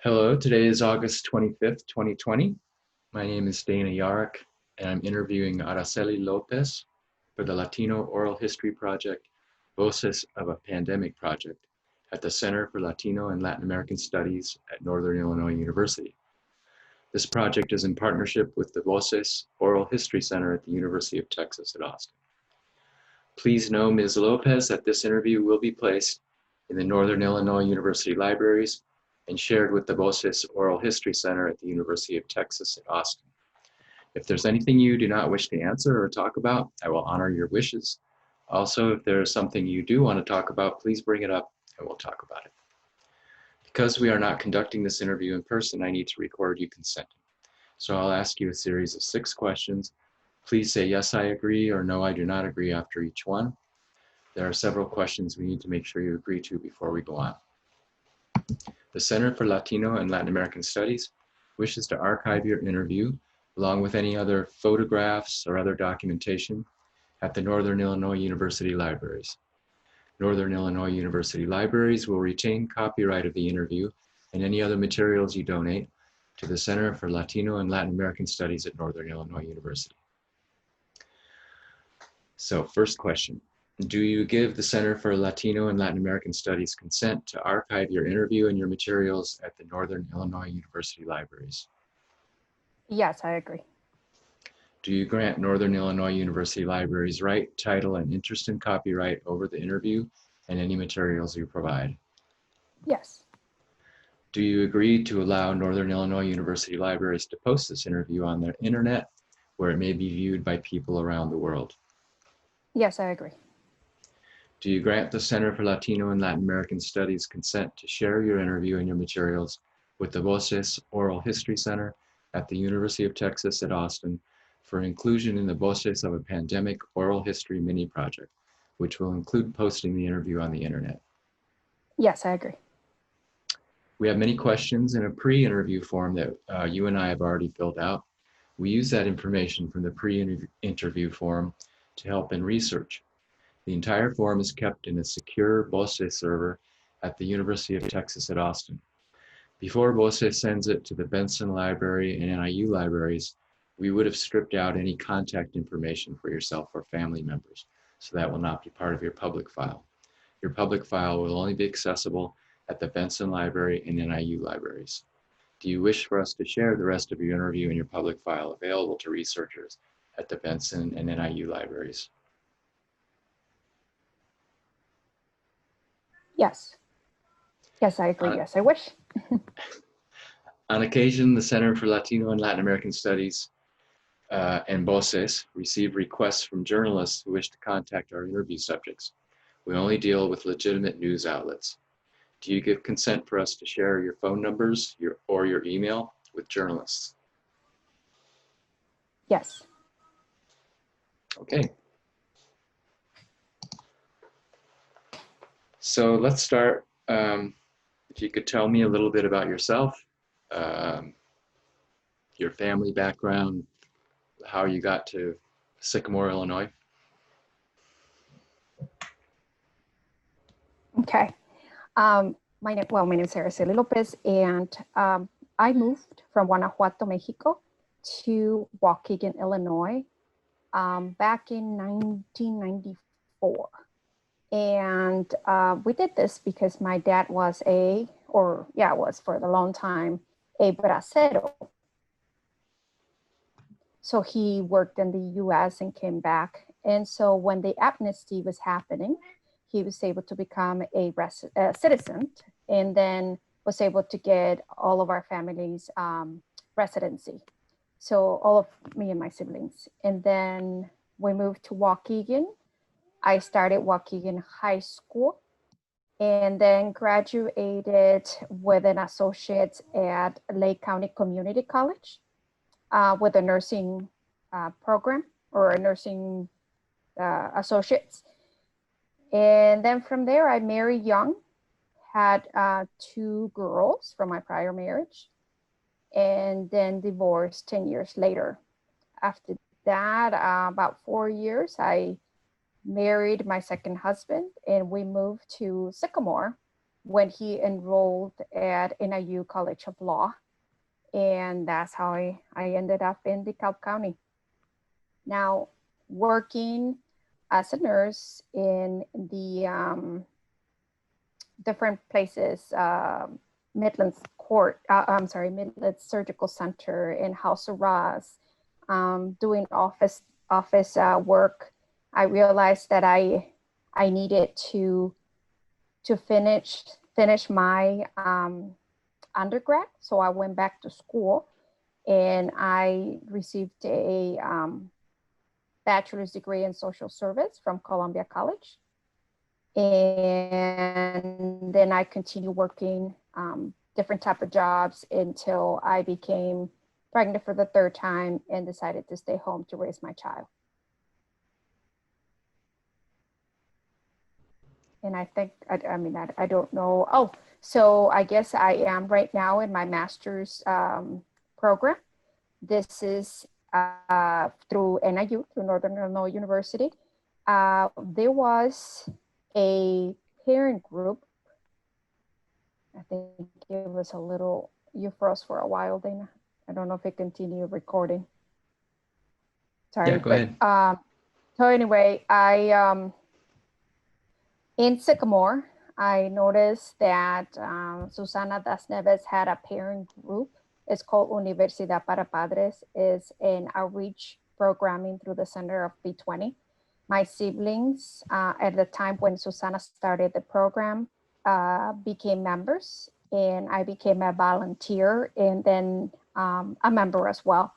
Hello, today is August 25th, 2020. My name is Dana Yarrick, and I'm interviewing Araceli Lopez for the Latino Oral History Project, Voces of a Pandemic Project at the Center for Latino and Latin American Studies at Northern Illinois University. This project is in partnership with the Voces Oral History Center at the University of Texas at Austin. Please know Ms. Lopez that this interview will be placed in the Northern Illinois University libraries and shared with the Voces Oral History Center at the University of Texas at Austin. If there's anything you do not wish to answer or talk about, I will honor your wishes. Also, if there is something you do want to talk about, please bring it up and we'll talk about it. Because we are not conducting this interview in person, I need to record you consenting. So I'll ask you a series of 6 questions. Please say yes, I agree, or no, I do not agree after each one. There are several questions we need to make sure you agree to before we go on. The Center for Latino and Latin American Studies wishes to archive your interview along with any other photographs or other documentation at the Northern Illinois University libraries. Northern Illinois University libraries will retain copyright of the interview and any other materials you donate to the Center for Latino and Latin American Studies at Northern Illinois University. So, first question. Do you give the Center for Latino and Latin American Studies consent to archive your interview and your materials at the Northern Illinois University libraries? Yes, I agree. Do you grant Northern Illinois University libraries right, title, and interest in copyright over the interview and any materials you provide? Yes. Do you agree to allow Northern Illinois University libraries to post this interview on their internet where it may be viewed by people around the world? Yes, I agree. Do you grant the Center for Latino and Latin American Studies consent to share your interview and your materials with the Voces Oral History Center at the University of Texas at Austin for inclusion in the Voces of a Pandemic Oral History Mini Project, which will include posting the interview on the internet? Yes, I agree. We have many questions in a pre-interview form that you and I have already filled out. We use that information from the pre-interview form to help in research. The entire form is kept in a secure Voces server at the University of Texas at Austin. Before Voces sends it to the Benson Library and NIU libraries, we would have stripped out any contact information for yourself or family members, so that will not be part of your public file. Your public file will only be accessible at the Benson Library and NIU libraries. Do you wish for us to share the rest of your interview and your public file available to researchers at the Benson and NIU libraries? Yes. Yes, I agree. Yes, I wish. On occasion, the Center for Latino and Latin American Studies and Voces receive requests from journalists who wish to contact our interview subjects. We only deal with legitimate news outlets. Do you give consent for us to share your phone numbers or your email with journalists? Yes. Okay. So let's start. If you could tell me a little bit about yourself, your family background, how you got to Sycamore, Illinois. Okay. My name is Araceli Lopez, and I moved from Guanajuato, Mexico to Waukegan, Illinois back in 1994. And we did this because my dad was was for a long time, a bracero. So he worked in the US and came back. And so when the amnesty was happening, he was able to become a citizen and then was able to get all of our family's residency. So all of me and my siblings. And then we moved to Waukegan. I started Waukegan High School and then graduated with an associate at Lake County Community College with a nursing program or a nursing associates. And then from there, I married young, had 2 girls from my prior marriage, and then divorced 10 years later. After that, about 4 years, I married my second husband and we moved to Sycamore when he enrolled at NIU College of Law. And that's how I ended up in DeKalb County. Now, working as a nurse in the different places, Midlands Midlands Surgical Center in House of Ross, doing office work, I realized that I needed to finish my undergrad. So I went back to school and I received a bachelor's degree in social service from Columbia College. And then I continued working different type of jobs until I became pregnant for the third time and decided to stay home to raise my child. And I think, I don't know. Oh, so I guess I am right now in my master's program. This is through NIU, through Northern Illinois University. There was a parent group. I think it was a little, you froze for a while, Dana. I don't know if it continued recording. Sorry. Yeah, go ahead. So anyway, in Sycamore, I noticed that Susana Das Neves had a parent group. It's called Universidad para Padres. It's an outreach programming through the Center of B20. My siblings, at the time when Susana started the program, became members, and I became a volunteer and then a member as well.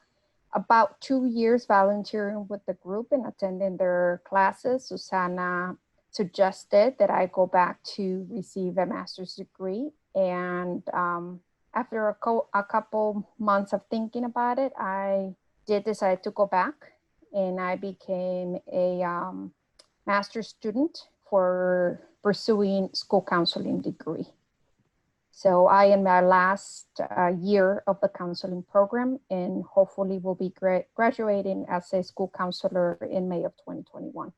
About 2 years volunteering with the group and attending their classes, Susana suggested that I go back to receive a master's degree. And after a couple months of thinking about it, I did decide to go back, and I became a master's student for pursuing school counseling degree. So I am my last year of the counseling program, and hopefully will be graduating as a school counselor in May of 2021.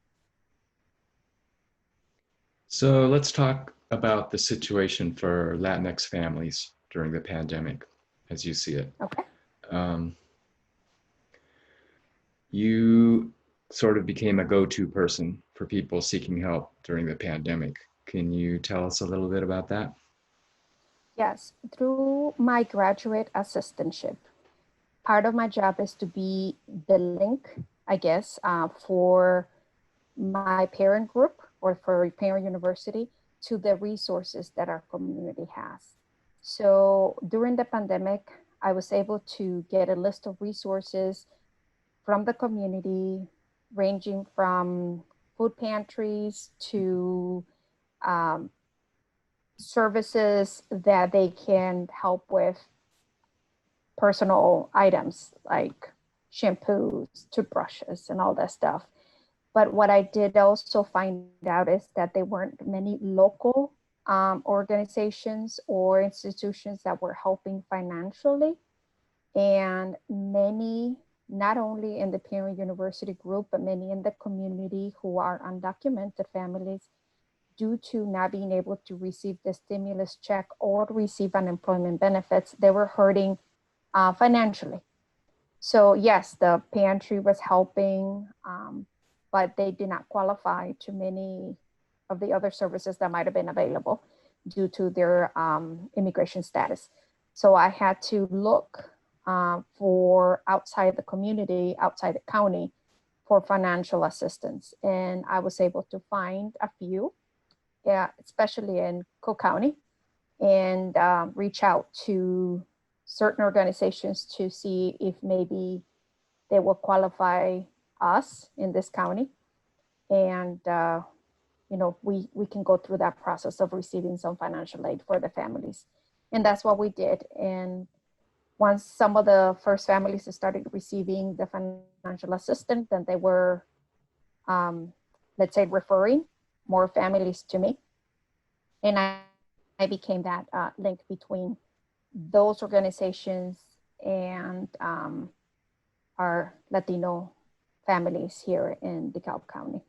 So let's talk about the situation for Latinx families during the pandemic, as you see it. Okay. You sort of became a go-to person for people seeking help during the pandemic. Can you tell us a little bit about that? Yes, through my graduate assistantship, part of my job is to be the link, I guess, for my parent group or for parent university to the resources that our community has. So during the pandemic, I was able to get a list of resources from the community, ranging from food pantries to services that they can help with personal items like shampoos, toothbrushes, and all that stuff. But what I did also find out is that there weren't many local organizations or institutions that were helping financially. And many, not only in the parent university group, but many in the community who are undocumented families, due to not being able to receive the stimulus check or receive unemployment benefits, they were hurting financially. So yes, the pantry was helping, but they did not qualify to many of the other services that might have been available due to their immigration status. So I had to look for outside the community, outside the county, for financial assistance. And I was able to find a few, especially in Cook County, and reach out to certain organizations to see if maybe they will qualify us in this county. And we can go through that process of receiving some financial aid for the families. And that's what we did. And once some of the first families started receiving the financial assistance, then they were, let's say, referring more families to me. And I became that link between those organizations and our Latino families here in DeKalb County.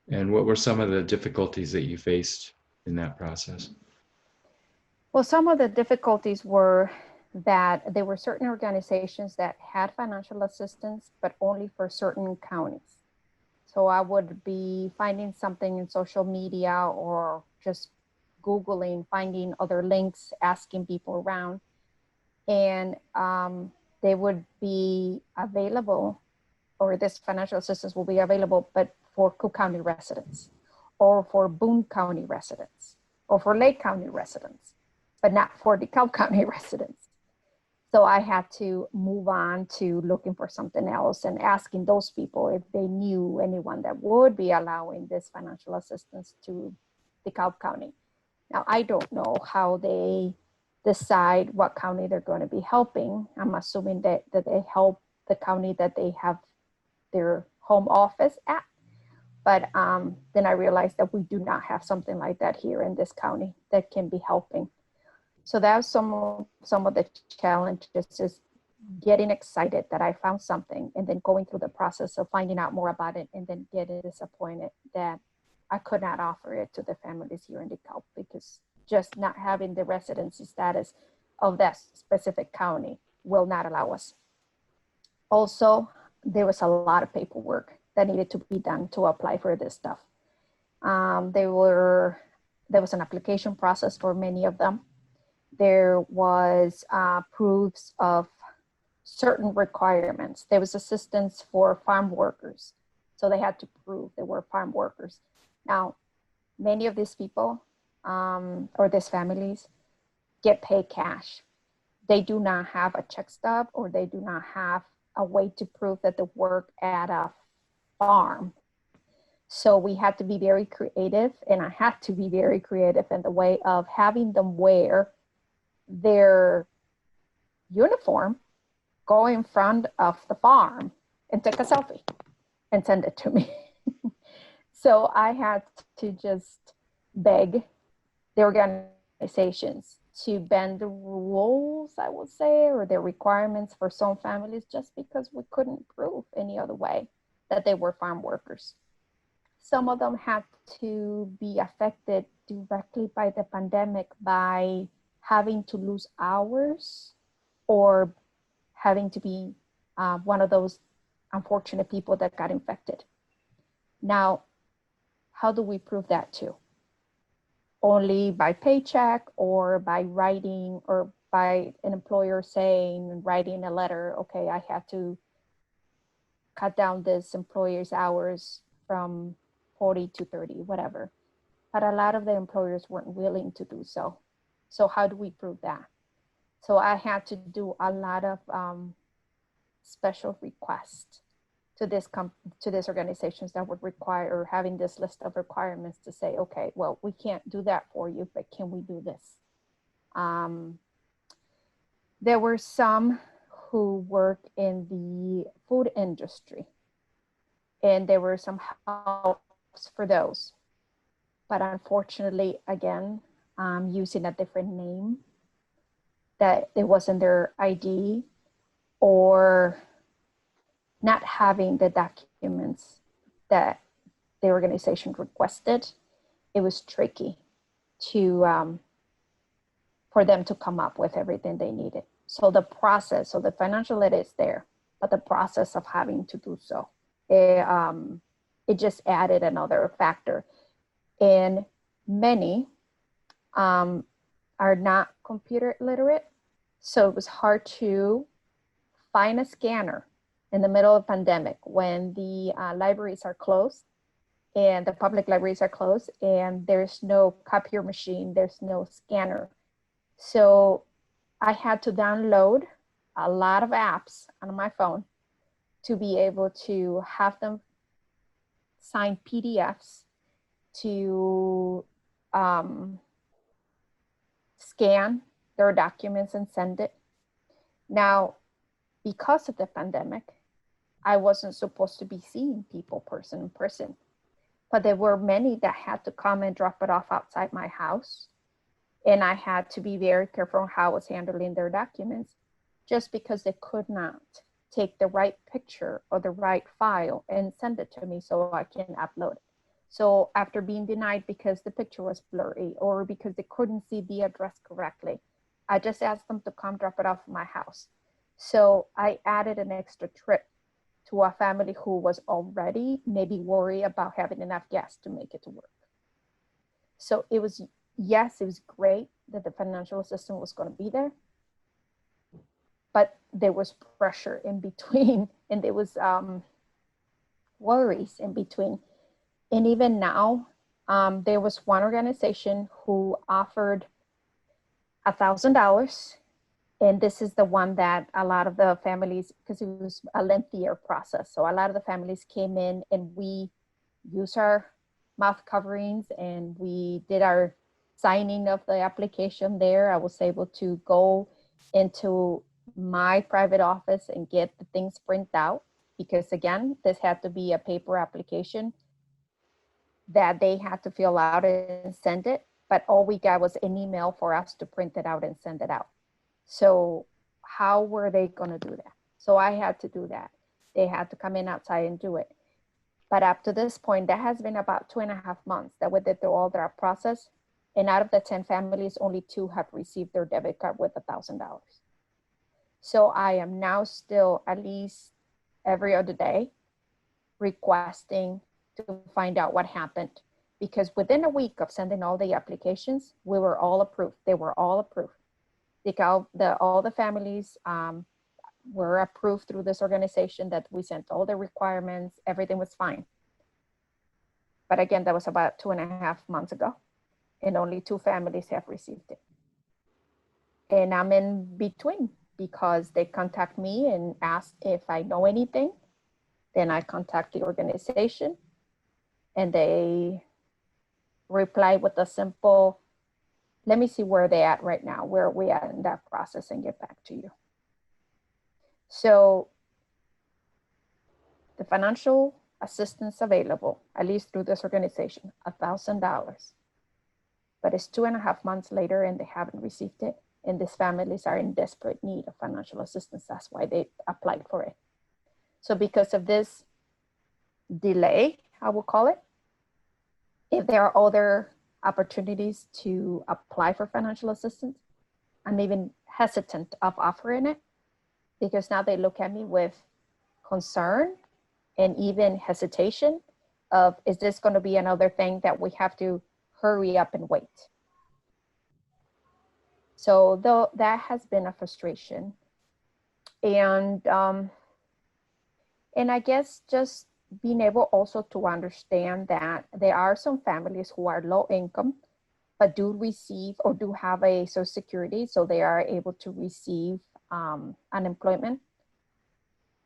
And what were some of the difficulties that you faced in that process? Well, some of the difficulties were that there were certain organizations that had financial assistance, but only for certain counties. So I would be finding something in social media or just Googling, finding other links, asking people around, and they would be available, or this financial assistance will be available, but for Cook County residents, or for Boone County residents, or for Lake County residents, but not for DeKalb County residents. So I had to move on to looking for something else and asking those people if they knew anyone that would be allowing this financial assistance to DeKalb County. Now, I don't know how they decide what county they're going to be helping. I'm assuming that they help the county that they have their home office at. But then I realized that we do not have something like that here in this county that can be helping. So that was some of the challenges, is getting excited that I found something and then going through the process of finding out more about it and then getting disappointed that I could not offer it to the families here in DeKalb, because just not having the residency status of that specific county will not allow us. Also, there was a lot of paperwork that needed to be done to apply for this stuff. There was an application process for many of them. There was proofs of certain requirements. There was assistance for farm workers. So they had to prove they were farm workers. Now, many of these people or these families get paid cash. They do not have a check stub, or they do not have a way to prove that they work at a farm. So we had to be very creative, and I had to be very creative in the way of having them wear their uniform, go in front of the farm and take a selfie and send it to me. So I had to just beg the organizations to bend the rules, I would say, or the requirements for some families, just because we couldn't prove any other way that they were farm workers. Some of them had to be affected directly by the pandemic by having to lose hours, or having to be one of those unfortunate people that got infected. Now, how do we prove that too? Only by paycheck, or by writing, or by an employer saying, writing a letter, okay, I had to cut down this employer's hours from 40 to 30, whatever. But a lot of the employers weren't willing to do so. So how do we prove that? So I had to do a lot of special requests to this organizations that would require, or having this list of requirements to say, okay, well, we can't do that for you, but can we do this? There were some who work in the food industry, and there were some helps for those. But unfortunately, again, using a different name, that it wasn't their ID, or not having the documents that the organization requested, it was tricky to for them to come up with everything they needed. So the process, so the financial aid is there, but the process of having to do so, it just added another factor. And many are not computer literate, so it was hard to find a scanner in the middle of the pandemic when the libraries are closed, and the public libraries are closed, and there's no copier machine, there's no scanner. So I had to download a lot of apps on my phone to be able to have them sign PDFs, to scan their documents and send it. Now, because of the pandemic, I wasn't supposed to be seeing people person in person, but there were many that had to come and drop it off outside my house. And I had to be very careful on how I was handling their documents, just because they could not take the right picture or the right file and send it to me so I can upload it. So after being denied because the picture was blurry or because they couldn't see the address correctly, I just asked them to come drop it off at my house. So I added an extra trip to a family who was already maybe worried about having enough gas to make it to work. So it was, yes, it was great that the financial assistance was going to be there, but there was pressure in between and there was worries in between. And even now, there was one organization who offered $1,000. And this is the one that a lot of the families, because it was a lengthier process. So a lot of the families came in and we used our mouth coverings and we did our signing of the application there. I was able to go into my private office and get the things printed out because again, this had to be a paper application that they had to fill out and send it. But all we got was an email for us to print it out and send it out. So how were they going to do that? So I had to do that. They had to come in outside and do it. But up to this point, that has been about 2.5 months that we did through all that process. And out of the 10 families, only 2 have received their debit card with $1,000. So I am now still at least every other day requesting to find out what happened. Because within a week of sending all the applications, we were all approved. They were all approved. All the families were approved through this organization that we sent all the requirements, everything was fine. But again, that was about 2.5 months ago and only 2 families have received it. And I'm in between because they contact me and ask if I know anything. Then I contact the organization and they reply with a simple, let me see where they're at right now, where are we at in that process and get back to you. So the financial assistance available, at least through this organization, $1,000. But it's 2.5 months later and they haven't received it. And these families are in desperate need of financial assistance. That's why they applied for it. So because of this delay, I will call it, if there are other opportunities to apply for financial assistance, I'm even hesitant of offering it because now they look at me with concern and even hesitation of, is this going to be another thing that we have to hurry up and wait? So though that has been a frustration. And I guess just being able also to understand that there are some families who are low income, but do receive or do have a Social Security, so they are able to receive unemployment.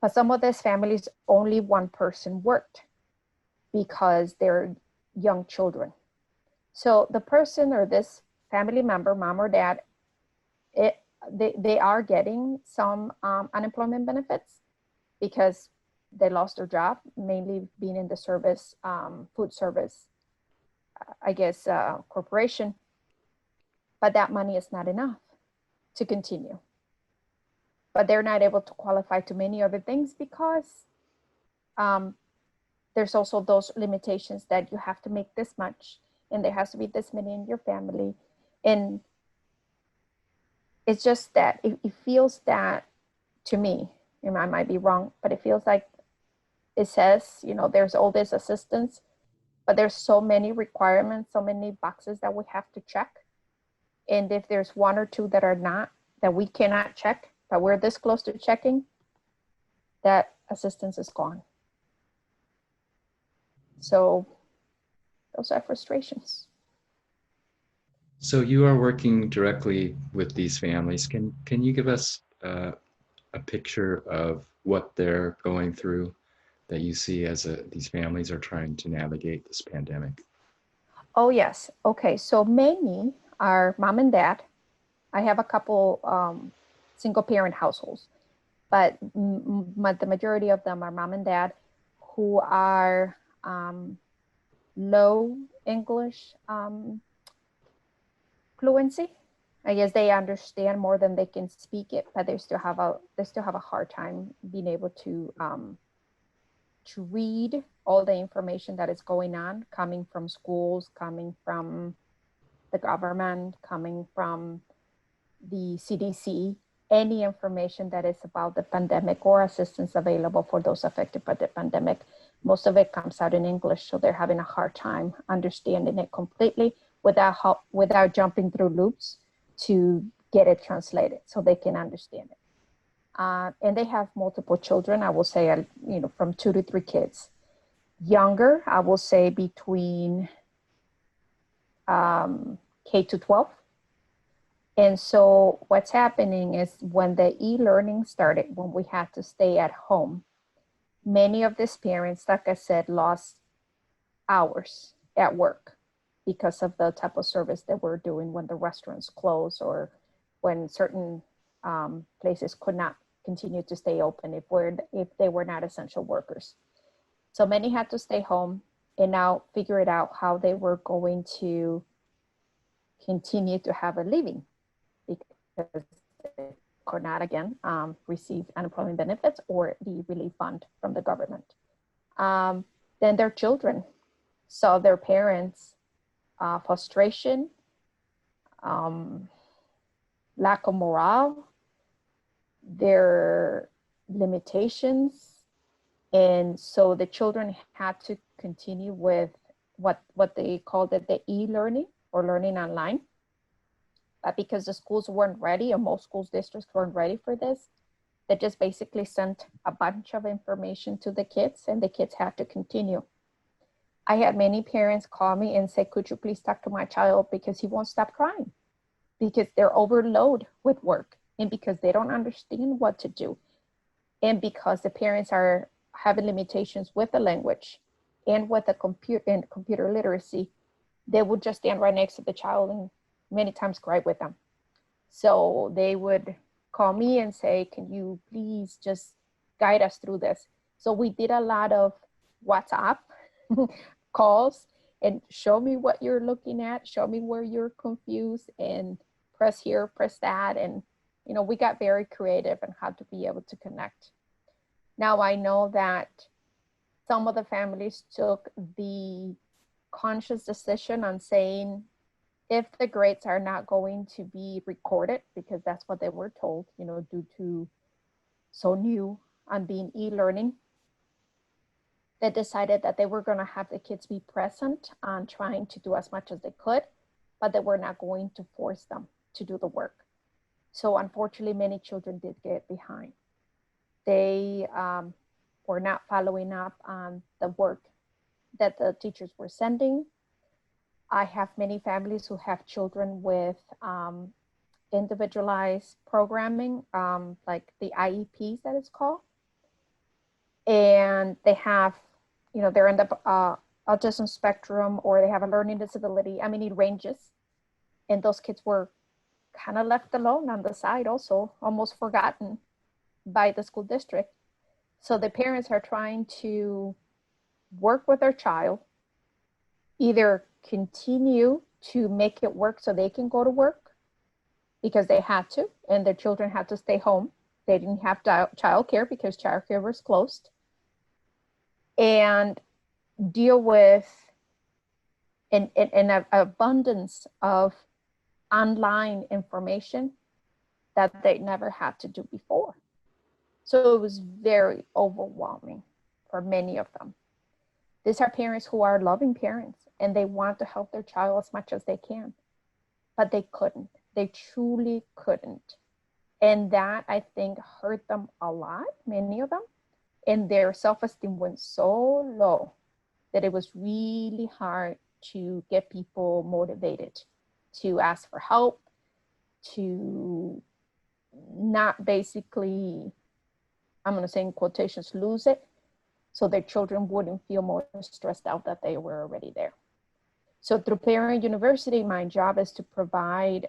But some of these families, only one person worked because they're young children. So the person or this family member, mom or dad, they are getting some unemployment benefits because they lost their job, mainly being in the service, food service, I guess, corporation. But that money is not enough to continue. But they're not able to qualify to many other things because there's also those limitations that you have to make this much and there has to be this many in your family. And it's just that it feels that to me, and I might be wrong, but it feels like it says, there's all this assistance, but there's so many requirements, so many boxes that we have to check. And if there's 1 or 2 that are not, that we cannot check, but we're this close to checking, that assistance is gone. So those are frustrations. So you are working directly with these families. Can you give us a picture of what they're going through that you see as these families are trying to navigate this pandemic? Oh, yes. Okay. So many are mom and dad. I have a couple single parent households, but the majority of them are mom and dad who are low English fluency. I guess they understand more than they can speak it, but they still have a hard time being able to read all the information that is going on, coming from schools, coming from the government, coming from the CDC, any information that is about the pandemic or assistance available for those affected by the pandemic. Most of it comes out in English, so they're having a hard time understanding it completely without jumping through loops to get it translated so they can understand it. And they have multiple children, I will say, from 2 to 3 kids. Younger, I will say between K to 12. And so what's happening is when the e-learning started, when we had to stay at home, many of these parents, like I said, lost hours at work because of the type of service that we're doing when the restaurants close or when certain places could not continue to stay open if they were not essential workers. So many had to stay home and now figure it out how they were going to continue to have a living because they could not again receive unemployment benefits or the relief fund from the government. Then their children saw their parents frustration, lack of morale, their limitations. And so the children had to continue with what they called it the e-learning or learning online. But because the schools weren't ready, or most schools districts weren't ready for this, they just basically sent a bunch of information to the kids and the kids had to continue. I had many parents call me and say, could you please talk to my child because he won't stop crying because they're overloaded with work and because they don't understand what to do. And because the parents are having limitations with the language and with the computer literacy, they would just stand right next to the child and many times cry with them. So they would call me and say, can you please just guide us through this? So we did a lot of WhatsApp calls and show me what you're looking at, show me where you're confused and press here, press that. And, we got very creative on how to be able to connect. Now I know that some of the families took the conscious decision on saying, if the grades are not going to be recorded, because that's what they were told, due to so new on being e-learning, they decided that they were going to have the kids be present on trying to do as much as they could, but they were not going to force them to do the work. So unfortunately, many children did get behind. They were not following up on the work that the teachers were sending. I have many families who have children with individualized programming, like the IEPs that it's called. And they have, they're in the autism spectrum or they have a learning disability. I mean, it ranges. And those kids were kind of left alone on the side also, almost forgotten by the school district. So the parents are trying to work with their child, either continue to make it work so they can go to work because they had to, and their children had to stay home. They didn't have childcare because childcare was closed, and deal with an abundance of online information that they never had to do before. So it was very overwhelming for many of them. These are parents who are loving parents and they want to help their child as much as they can, but they couldn't. They truly couldn't. And that, I think, hurt them a lot, many of them. And their self-esteem went so low that it was really hard to get people motivated to ask for help, to not basically, I'm going to say in quotations, lose it, so their children wouldn't feel more stressed out that they were already there. So through Parent University, my job is to provide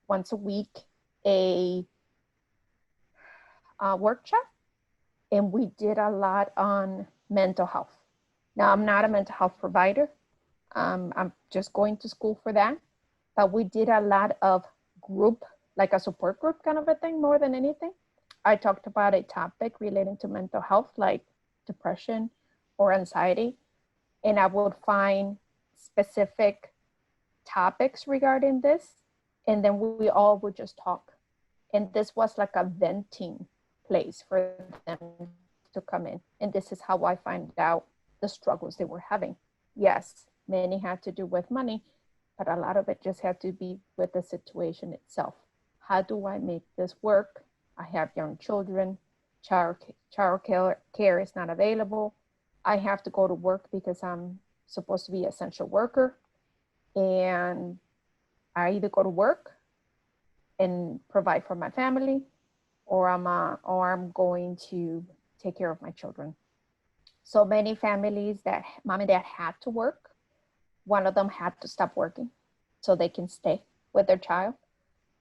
once a week a workshop, and we did a lot on mental health. Now, I'm not a mental health provider. I'm just going to school for that, but we did a lot of group, like a support group kind of a thing more than anything. I talked about a topic relating to mental health, like depression or anxiety, and I would find specific topics regarding this, and then we all would just talk. And this was like a venting place for them to come in. And this is how I find out the struggles they were having. Yes, many had to do with money, but a lot of it just had to be with the situation itself. How do I make this work? I have young children, child care is not available. I have to go to work because I'm supposed to be an essential worker. And I either go to work and provide for my family, or I'm going to take care of my children. So many families that mom and dad had to work, one of them had to stop working so they can stay with their child.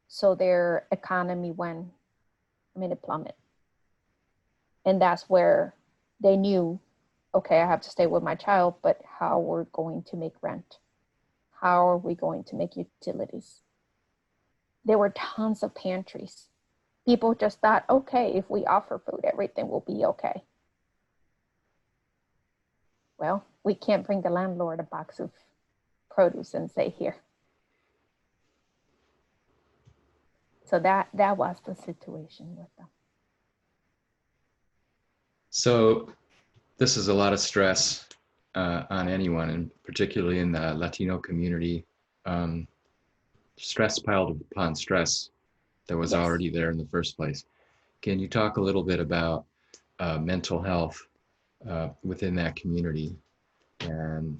So their economy went, it plummeted. And that's where they knew, okay, I have to stay with my child, but how we're going to make rent? How are we going to make utilities? There were tons of pantries. People just thought, okay, if we offer food, everything will be okay. Well, we can't bring the landlord a box of produce and say, here. So that was the situation with them. So this is a lot of stress on anyone, and particularly in the Latino community. Stress piled upon stress that was already there in the first place. Can you talk a little bit about mental health within that community? And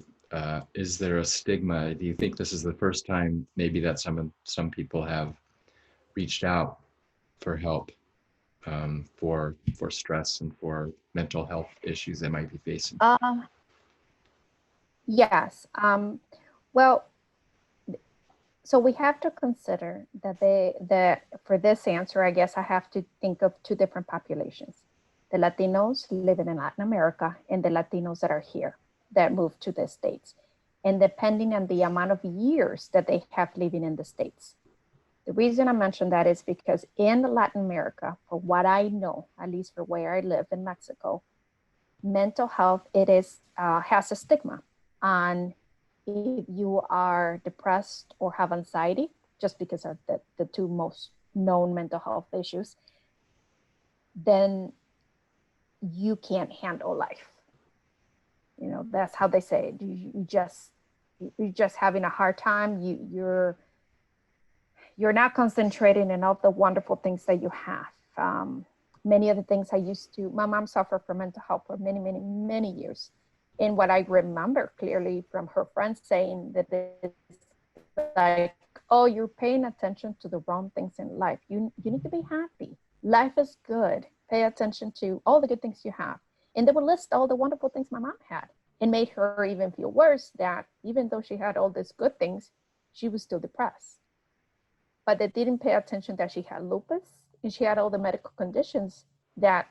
is there a stigma? Do you think this is the first time maybe that some people have reached out for help for stress and for mental health issues they might be facing? Yes. Well, so we have to consider that for this answer, I guess I have to think of two different populations: the Latinos living in Latin America and the Latinos that are here, that moved to the States. And depending on the amount of years that they have living in the States. The reason I mention that is because in Latin America, for what I know, at least for where I live in Mexico, mental health, it is has a stigma on if you are depressed or have anxiety, just because of the two most known mental health issues, then you can't handle life. You know, that's how they say it. You're just having a hard time. You're not concentrating on all the wonderful things that you have. Many of the things my mom suffered from mental health for many, many, many years. And what I remember clearly from her friends saying that it's like, oh, you're paying attention to the wrong things in life. You need to be happy. Life is good. Pay attention to all the good things you have. And they would list all the wonderful things my mom had, and made her even feel worse that even though she had all these good things, she was still depressed. But they didn't pay attention that she had lupus and she had all the medical conditions that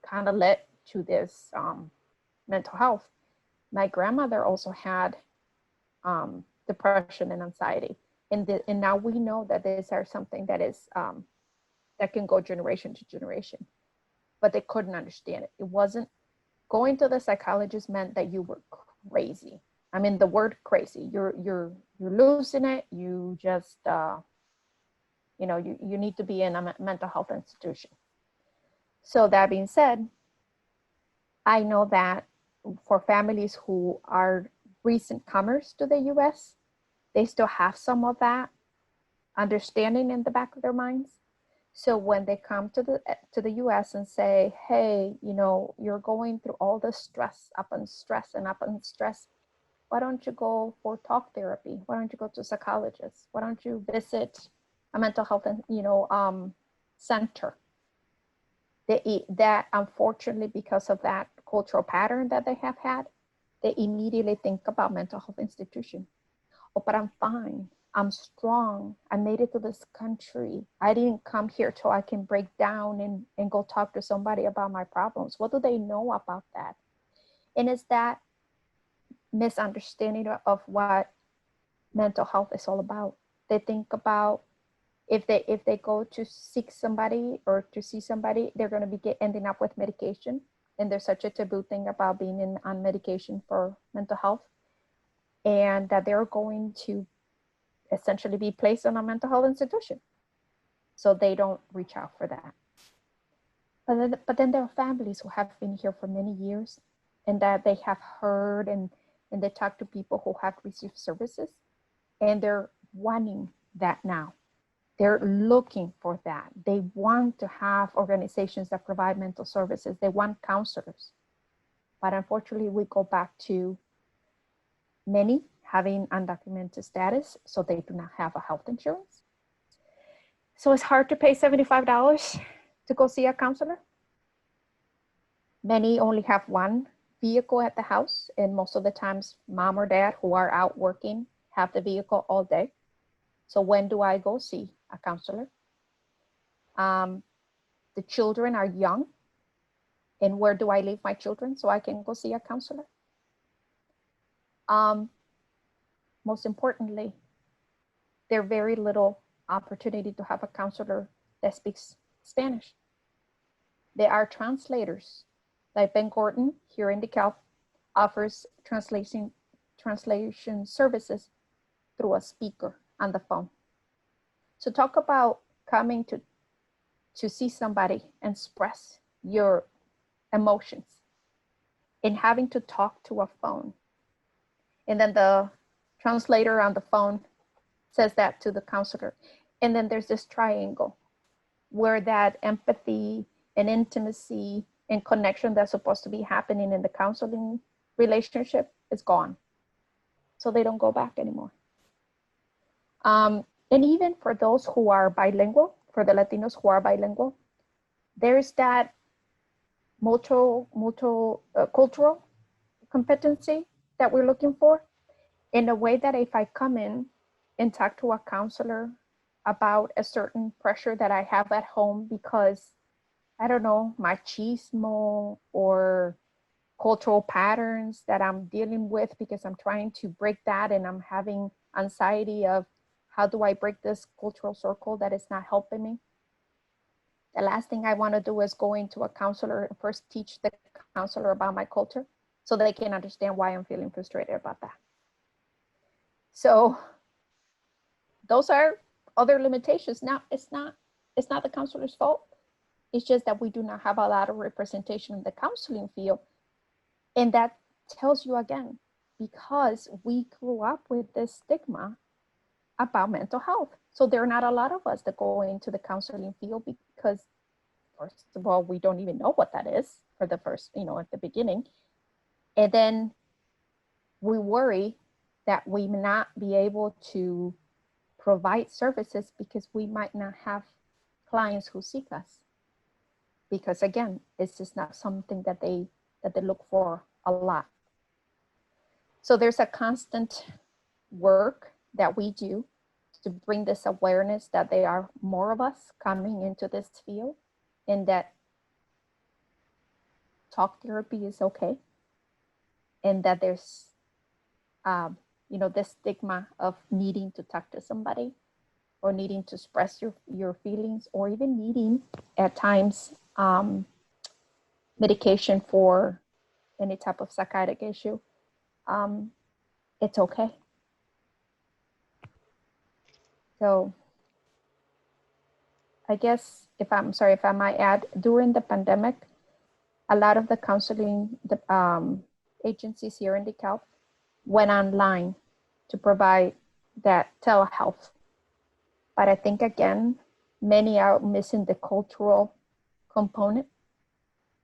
kind of led to this mental health. My grandmother also had depression and anxiety. And now we know that these are something that is that can go generation to generation, but they couldn't understand it. It wasn't going to the psychologist meant that you were crazy. I mean, the word crazy, you're losing it. You just, you need to be in a mental health institution. So that being said, I know that for families who are recent comers to the US, they still have some of that understanding in the back of their minds. So when they come to the US and say, hey, you're going through all this stress, up and stress and up and stress, why don't you go for talk therapy? Why don't you go to a psychologist? Why don't you visit a mental health center? That unfortunately, because of that cultural pattern that they have had, they immediately think about mental health institution. Oh, but I'm fine. I'm strong. I made it to this country. I didn't come here so I can break down and go talk to somebody about my problems. What do they know about that? And it's that misunderstanding of what mental health is all about. They think about if they go to seek somebody or to see somebody, they're going to be ending up with medication. and there's such a taboo thing about being on medication for mental health, and that they're going to essentially be placed on a mental health institution. So they don't reach out for that. But then there are families who have been here for many years, and that they have heard and they talk to people who have received services, and they're wanting that now. They're looking for that. They want to have organizations that provide mental services. They want counselors. But unfortunately, we go back to many having undocumented status, so they do not have a health insurance. So it's hard to pay $75 to go see a counselor. Many only have one vehicle at the house, and most of the times mom or dad who are out working have the vehicle all day. So when do I go see a counselor? The children are young, and where do I leave my children so I can go see a counselor? Most importantly, there's very little opportunity to have a counselor that speaks Spanish. There are translators, like Ben Gordon here in DeKalb offers translation services through a speaker on the phone. So talk about coming to see somebody and express your emotions and having to talk to a phone. And then the translator on the phone says that to the counselor. And then there's this triangle where that empathy and intimacy and connection that's supposed to be happening in the counseling relationship is gone. So they don't go back anymore. And even for those who are bilingual, for the Latinos who are bilingual, there's that cultural competency that we're looking for, in a way that if I come in and talk to a counselor about a certain pressure that I have at home because, I don't know, machismo or cultural patterns that I'm dealing with because I'm trying to break that, and I'm having anxiety of how do I break this cultural circle that is not helping me? The last thing I want to do is go into a counselor and first teach the counselor about my culture so they can understand why I'm feeling frustrated about that. So those are other limitations. Now, it's not the counselor's fault. It's just that we do not have a lot of representation in the counseling field. And that tells you again, because we grew up with this stigma about mental health. So there are not a lot of us that go into the counseling field because, first of all, we don't even know what that is for the first, at the beginning. And then we worry that we may not be able to provide services because we might not have clients who seek us. Because again, it's just not something that they look for a lot. So there's a constant work that we do to bring this awareness that there are more of us coming into this field, and that talk therapy is okay, and that there's this stigma of needing to talk to somebody or needing to express your feelings, or even needing at times medication for any type of psychiatric issue. It's okay. So I guess if I might add, during the pandemic, a lot of the counseling agencies here in DeKalb went online to provide that telehealth. But I think, again, many are missing the cultural component.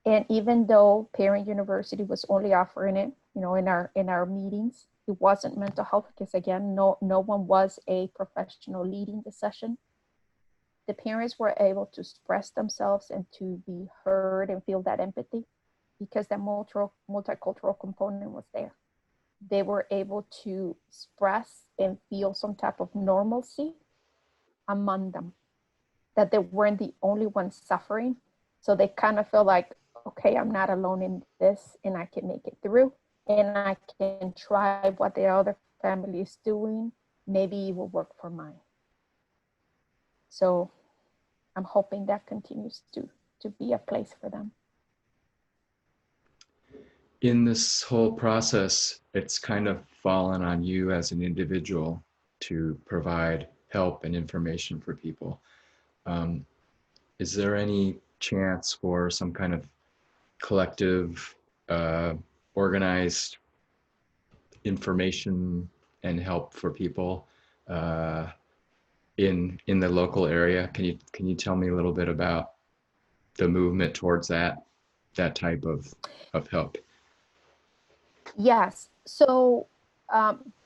And even though Parent University was only offering it, in our meetings, it wasn't mental health because, again, no one was a professional leading the session. The parents were able to express themselves and to be heard and feel that empathy because that multicultural component was there. They were able to express and feel some type of normalcy among them, that they weren't the only ones suffering. So they kind of feel like, okay, I'm not alone in this, and I can make it through, and I can try what the other family is doing. Maybe it will work for mine. So I'm hoping that continues to be a place for them. in this whole process, it's kind of fallen on you as an individual to provide help and information for people. Um, is there any chance for some kind of collective, organized information and help for people uh, in the local area? Can you tell me a little bit about the movement towards that type of help? Yes. So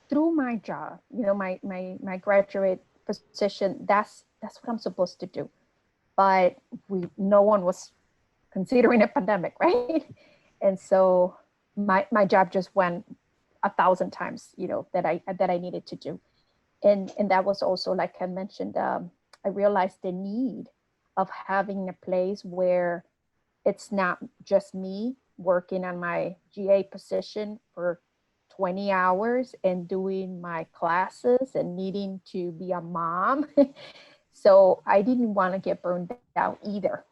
through my job, my graduate position, that's what I'm supposed to do. But no one was considering a pandemic, right? And so my job just went 1,000 times, that I needed to do. And that was also, like I mentioned, I realized the need of having a place where it's not just me working on my GA position for 20 hours and doing my classes and needing to be a mom. So I didn't want to get burned out either.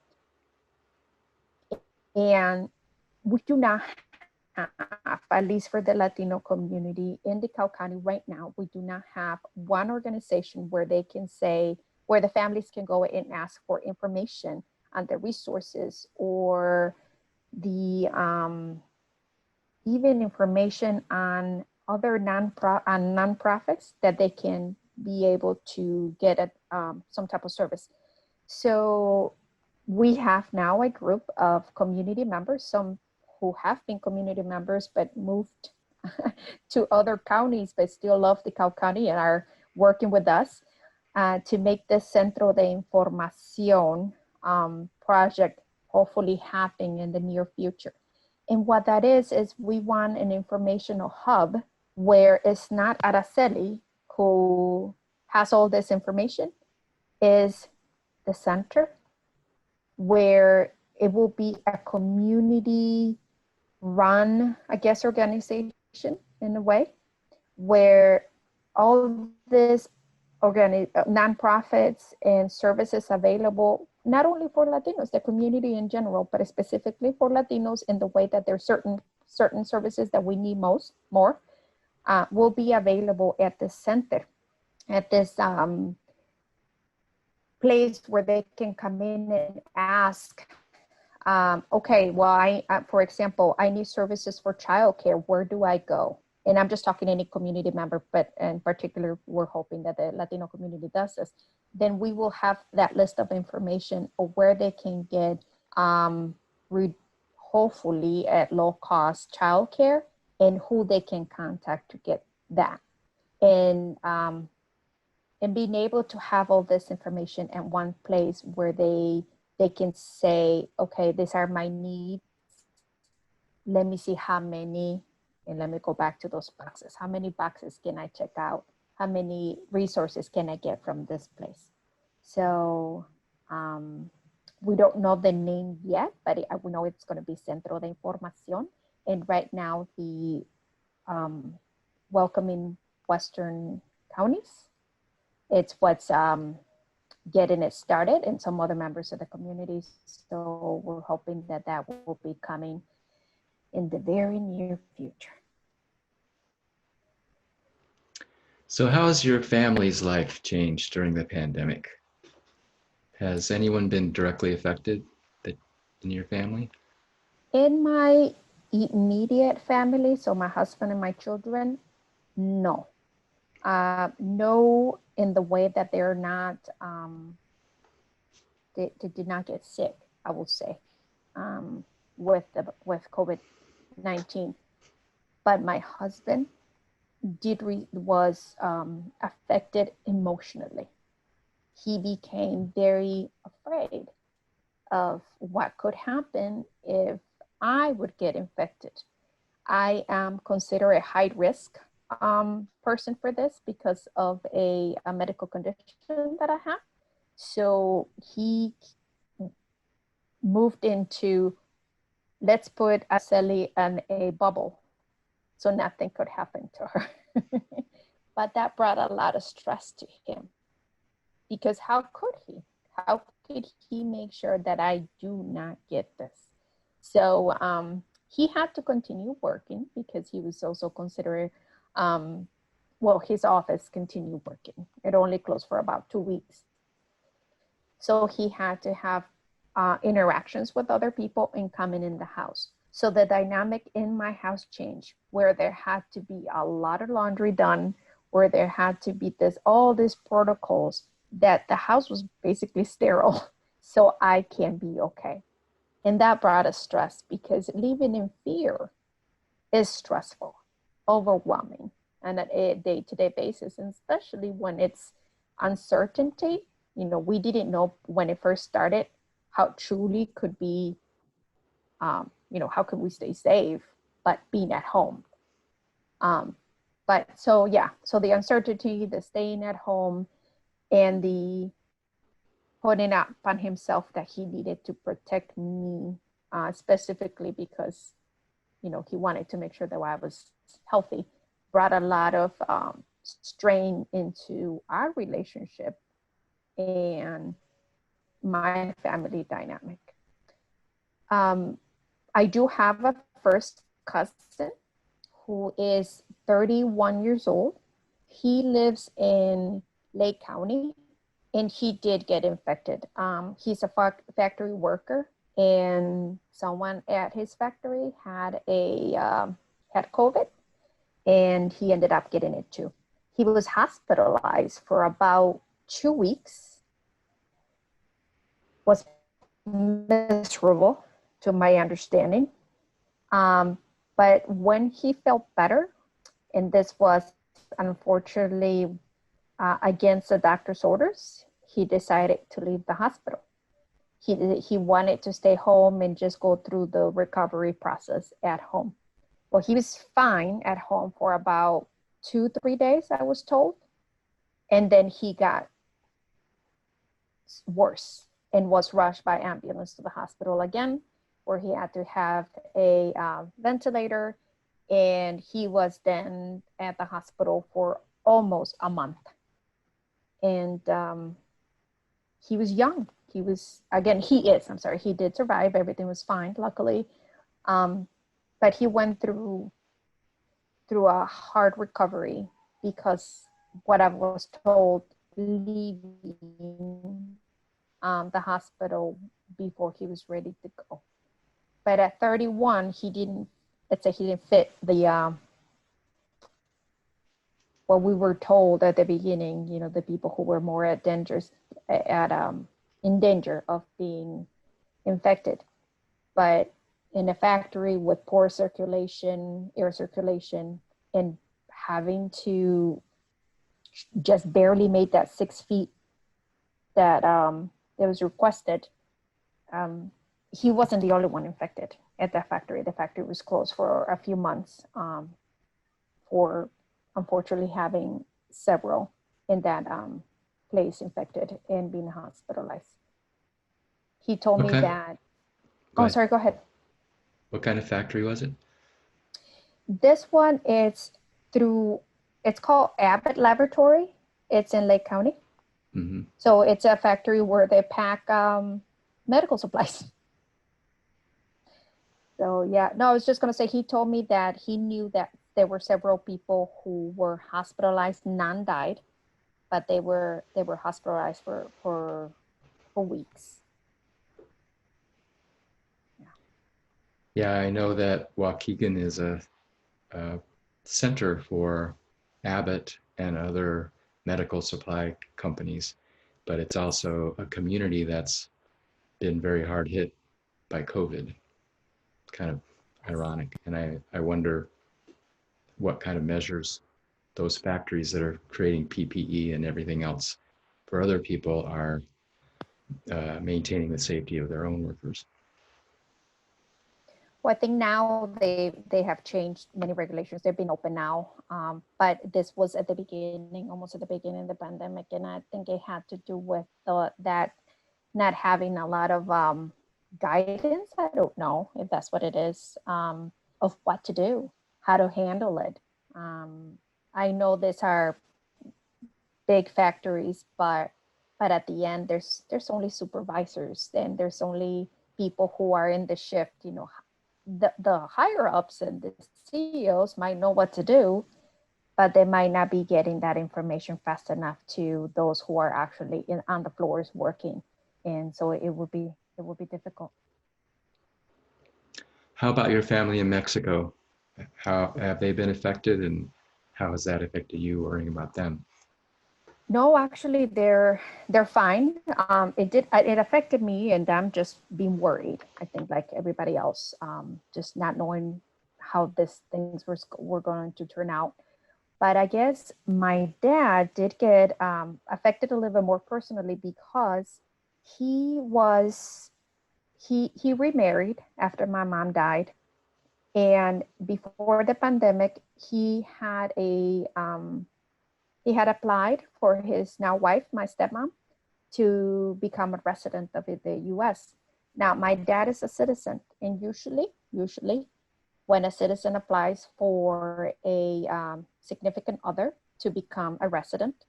And we do not have, at least for the Latino community in DeKalb County right now, we do not have one organization where they can say, where the families can go and ask for information on the resources or the even information on other nonprofits that they can be able to get some type of service. So we have now a group of community members, some who have been community members but moved to other counties but still love DeKalb County and are working with us to make the Centro de Información project hopefully happen in the near future. And what that is we want an informational hub where it's not Araceli who has all this information, is the center where it will be a community run, I guess, organization in a way, where all this nonprofits and services available, not only for Latinos, the community in general, but specifically for Latinos in the way that there's certain services that we need more, will be available at the center, at this place where they can come in and ask, okay, well, for example, I need services for childcare. Where do I go? And I'm just talking any community member, but in particular, we're hoping that the Latino community does this. Then we will have that list of information of where they can get, hopefully at low cost childcare, and who they can contact to get that. And being able to have all this information at one place where they can say, okay, these are my needs. Let me see how many, and let me go back to those boxes. How many boxes can I check out? How many resources can I get from this place? So we don't know the name yet, but we know it's going to be Centro de Información. And right now, the welcoming Western counties, it's what's getting it started, and some other members of the community. So we're hoping that that will be coming in the very near future. So how has your family's life changed during the pandemic? Has anyone been directly affected in your family? In my immediate family, so my husband and my children, no. No, in the way that they're not, they did not get sick, I will say, with COVID-19. But my husband was affected emotionally. He became very afraid of what could happen if I would get infected. I am considered a high risk person for this because of a medical condition that I have. So he moved into, let's put Araceli in a bubble so nothing could happen to her. But that brought a lot of stress to him, because how could he? How could he make sure that I do not get this? So He had to continue working because he was also considered, well, his office continued working. It only closed for about 2 weeks. So he had to have interactions with other people and coming in the house. So the dynamic in my house changed, where there had to be a lot of laundry done, where there had to be all these protocols, that the house was basically sterile so I can be okay. And that brought us stress, because living in fear is stressful, overwhelming, and on a day-to-day basis, and especially when it's uncertainty. We didn't know when it first started how truly could be, how could we stay safe, but being at home. But so, yeah, so the uncertainty, the staying at home, and the putting up on himself that he needed to protect me, specifically because, he wanted to make sure that I was healthy, brought a lot of strain into our relationship and my family dynamic. I do have a first cousin who is 31 years old. He lives in Lake County, and he did get infected. He's a factory worker, and someone at his factory had COVID, and he ended up getting it too. He was hospitalized for about 2 weeks, was miserable to my understanding. But when he felt better, and this was unfortunately against the doctor's orders, he decided to leave the hospital. He wanted to stay home and just go through the recovery process at home. Well, he was fine at home for about 2-3 days, I was told. And then he got worse and was rushed by ambulance to the hospital again, where he had to have a ventilator. And he was then at the hospital for almost a month. And he was young. He did survive. Everything was fine, luckily. But he went through a hard recovery, because what I was told, leaving the hospital before he was ready to go. But at 31, he didn't fit the what we were told at the beginning, the people who were more in danger of being infected. But in a factory with poor circulation, air circulation, and having to just barely make that 6 feet that was requested, he wasn't the only one infected at that factory. The factory was closed for a few months, for unfortunately having several in that place infected and being hospitalized. He told me that. Oh, sorry, go ahead. What kind of factory was it? This one it's called Abbott Laboratory. It's in Lake County. Mm-hmm. So it's a factory where they pack medical supplies. So yeah, no, I was just going to say, he told me that he knew that there were several people who were hospitalized. None died, but they were hospitalized for weeks. Yeah, I know that Waukegan is a center for Abbott and other medical supply companies, but it's also a community that's been very hard hit by COVID. Kind of ironic. And I wonder what kind of measures those factories that are creating PPE and everything else for other people are maintaining the safety of their own workers. Well, I think now they have changed many regulations. They've been open now, but this was at the beginning, almost at the beginning of the pandemic, and I think it had to do with that not having a lot of guidance. I don't know if that's what it is, of what to do, how to handle it. I know these are big factories, but at the end, there's only supervisors, and there's only people who are in the shift, the higher ups and the CEOs might know what to do, but they might not be getting that information fast enough to those who are actually on the floors working. And so it would be difficult. How about your family in Mexico? How have they been affected, and how has that affected you worrying about them? No, actually, they're fine. It affected me, and I'm just being worried. I think, like everybody else, just not knowing how these things were going to turn out. But I guess my dad did get affected a little bit more personally because he was he remarried after my mom died, and before the pandemic, he had applied for his now wife, my stepmom, to become a resident of the US. Now, my dad is a citizen, and usually, when a citizen applies for a significant other to become a resident,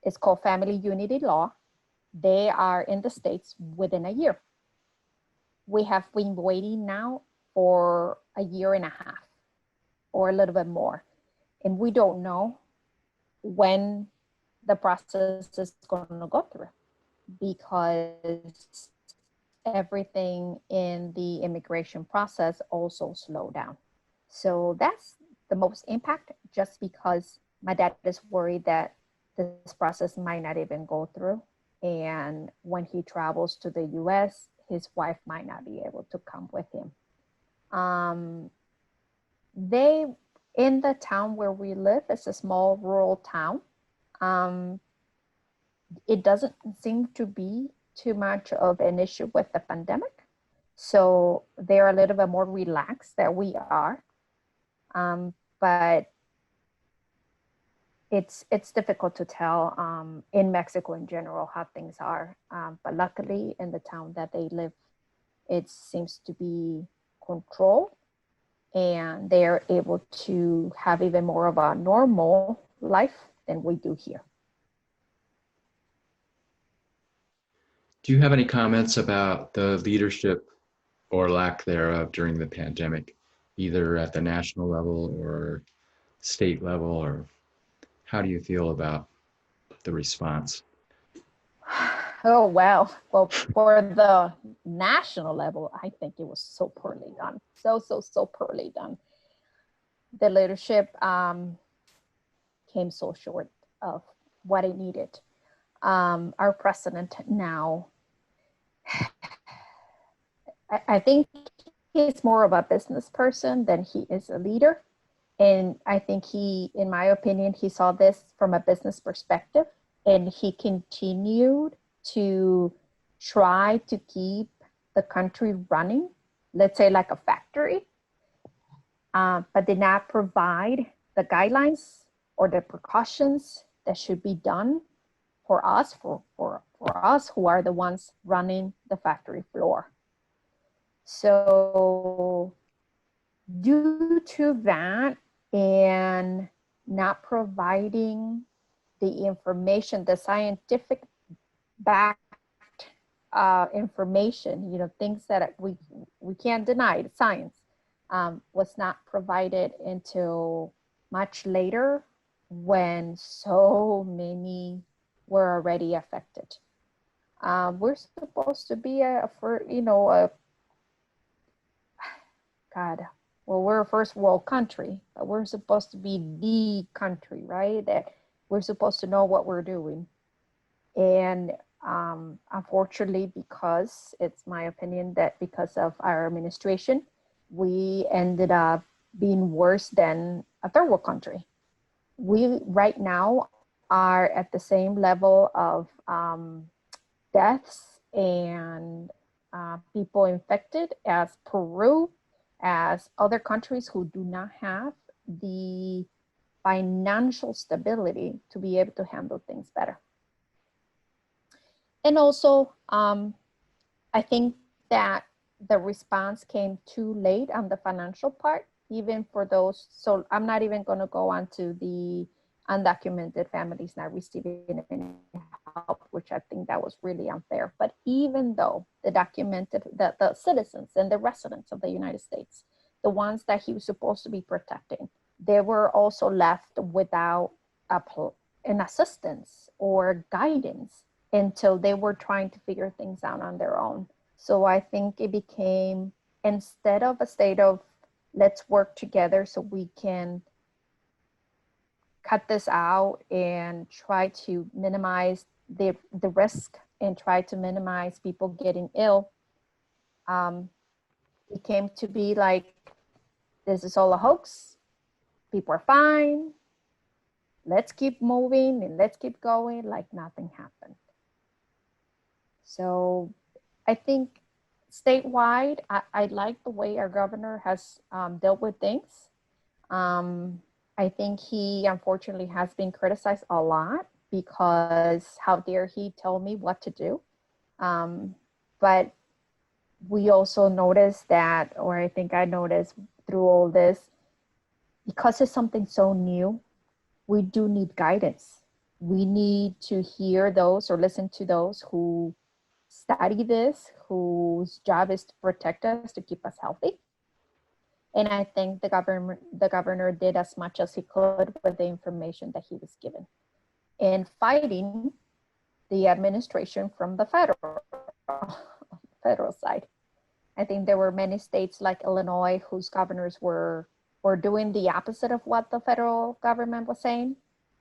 it's called family unity law. They are in the States within a year. We have been waiting now for a year and a half or a little bit more. And we don't know when the process is going to go through because everything in the immigration process also slowed down. So that's the most impact, just because my dad is worried that this process might not even go through. And when he travels to the US, his wife might not be able to come with him. Um, they, in the town where we live, it's a small rural town. Um, it doesn't seem to be too much of an issue with the pandemic. So they're a little bit more relaxed than we are. But it's difficult to tell in Mexico in general how things are. But luckily, in the town that they live, it seems to be controlled, and they're able to have even more of a normal life than we do here. Do you have any comments about the leadership or lack thereof during the pandemic, either at the national level or state level, or how do you feel about the response? Oh, wow. Well, for the national level, I think it was so poorly done. So poorly done. The leadership came so short of what it needed. Our president now, I think he's more of a business person than he is a leader. And I think he, in my opinion, he saw this from a business perspective, and he continued to try to keep the country running, let's say like a factory, but did not provide the guidelines or the precautions that should be done for us, for us who are the ones running the factory floor. So due to that, and not providing the information, the scientific backed information, things that we can't deny, science, was not provided until much later, when so many were already affected. We're supposed to be God, well, we're a first world country, but we're supposed to be the country, right? That we're supposed to know what we're doing. And unfortunately, because it's my opinion that because of our administration, we ended up being worse than a third world country. We right now are at the same level of deaths and people infected as Peru, as other countries who do not have the financial stability to be able to handle things better. And also, I think that the response came too late on the financial part, even for those. So I'm not even going to go on to the undocumented families not receiving any help, which I think that was really unfair. But even though the documented, the citizens and the residents of the United States the ones that he was supposed to be protecting, they were also left without an assistance or guidance until they were trying to figure things out on their own. So I think it became, instead of a state of let's work together so we can cut this out and try to minimize the risk and try to minimize people getting ill, it came to be like, this is all a hoax. People are fine. Let's keep moving and let's keep going like nothing happened. So I think statewide, I like the way our governor has dealt with things. I think he unfortunately has been criticized a lot because how dare he tell me what to do. But we also noticed that, or I think I noticed through all this, because it's something so new, we do need guidance. We need to hear those or listen to those who study this, whose job is to protect us, to keep us healthy. And I think the governor did as much as he could with the information that he was given, and fighting the administration from the federal side. I think there were many states like Illinois whose governors were doing the opposite of what the federal government was saying.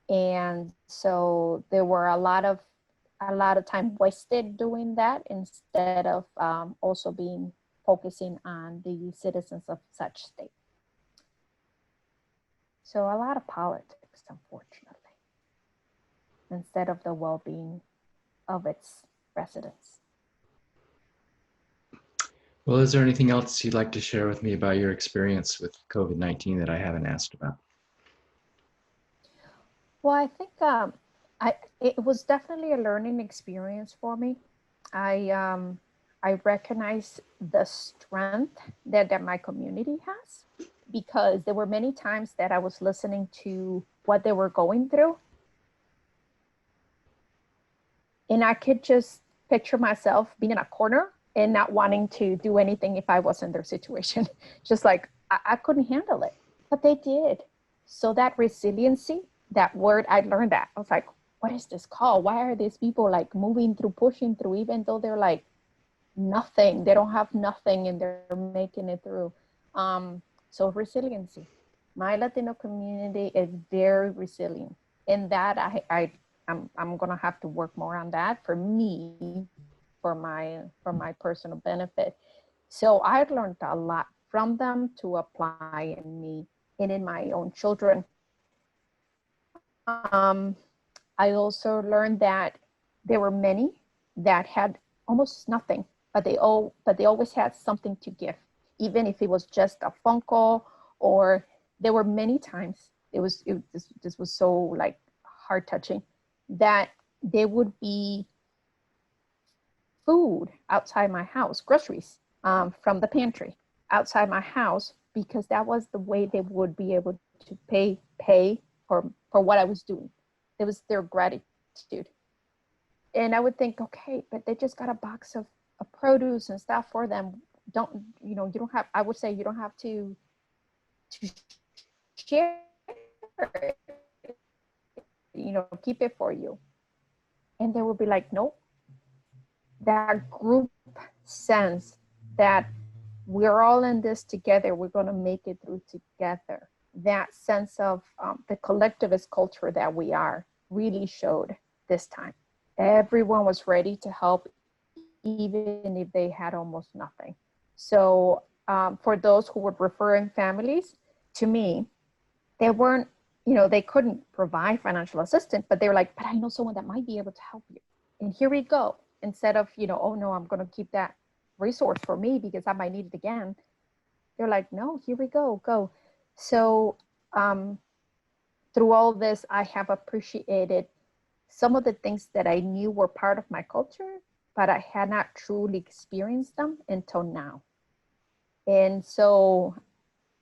And so there were a lot of time wasted doing that instead of also focusing on the citizens of such state. So a lot of politics, unfortunately, instead of the well-being of its residents. Well, is there anything else you'd like to share with me about your experience with COVID-19 that I haven't asked about? Well, I think it was definitely a learning experience for me. I recognize the strength that my community has, because there were many times that I was listening to what they were going through, and I could just picture myself being in a corner and not wanting to do anything if I was in their situation. Just like I couldn't handle it, but they did. So that resiliency, that word, I learned that. I was like, what is this called? Why are these people like moving through, pushing through, even though they're like nothing, they don't have nothing and they're making it through. So resiliency. My Latino community is very resilient. In that I'm gonna have to work more on that for me, for my personal benefit. So I learned a lot from them to apply in me and in my own children. I also learned that there were many that had almost nothing, but they always had something to give, even if it was just a phone call. Or there were many times this was so like heart touching, that there would be food outside my house, groceries from the pantry outside my house, because that was the way they would be able to pay for what I was doing. It was their gratitude. And I would think, okay, but they just got a box of produce and stuff for them. You don't have, I would say you don't have to share it, keep it for you. And they would be like, nope. That group sense that we're all in this together, we're going to make it through together. That sense of the collectivist culture that we are really showed this time. Everyone was ready to help, even if they had almost nothing. So for those who were referring families to me, they weren't, they couldn't provide financial assistance, but they were like, but I know someone that might be able to help you. And here we go. Instead of, oh no, I'm going to keep that resource for me because I might need it again. They're like, no, here we go. So through all this, I have appreciated some of the things that I knew were part of my culture, but I had not truly experienced them until now. And so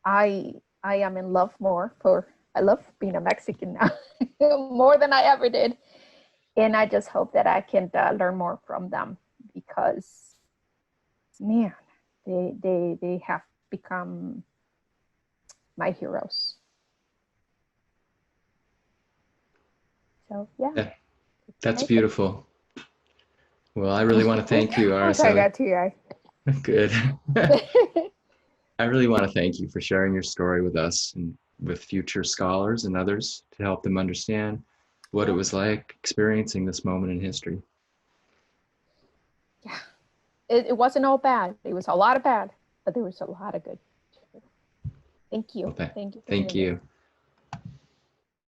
I am in love I love being a Mexican now more than I ever did. And I just hope that I can learn more from them, because man, they have become my heroes. So yeah. Yeah, that's amazing. beautiful. Well, I really want to thank you, I'm sorry, I Araceli. got teary-eyed. Good. I really want to thank you for sharing your story with us and with future scholars and others to help them understand what it was like experiencing this moment in history. Yeah, it wasn't all bad. It was a lot of bad, but there was a lot of good. Thank you. Well, Thank you for thank doing this. you.